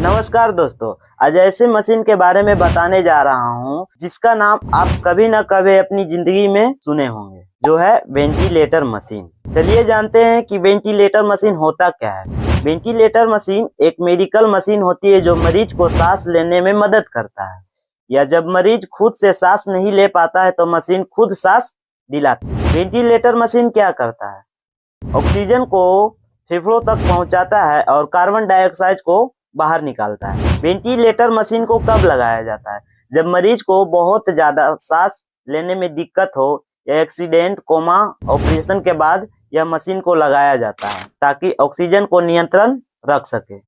नमस्कार दोस्तों, आज ऐसे मशीन के बारे में बताने जा रहा हूँ जिसका नाम आप कभी न कभी अपनी जिंदगी में सुने होंगे, जो है वेंटिलेटर मशीन। चलिए जानते हैं कि वेंटिलेटर मशीन होता क्या है। वेंटिलेटर मशीन एक मेडिकल मशीन होती है जो मरीज को सांस लेने में मदद करता है, या जब मरीज खुद से सांस नहीं ले पाता है तो मशीन खुद सांस दिलाती है। वेंटिलेटर मशीन क्या करता है? ऑक्सीजन को फेफड़ों तक पहुंचाता है और कार्बन डाइऑक्साइड को बाहर निकालता है। वेंटिलेटर मशीन को कब लगाया जाता है? जब मरीज को बहुत ज्यादा सांस लेने में दिक्कत हो या एक्सीडेंट, कोमा, ऑपरेशन के बाद यह मशीन को लगाया जाता है ताकि ऑक्सीजन को नियंत्रण रख सके।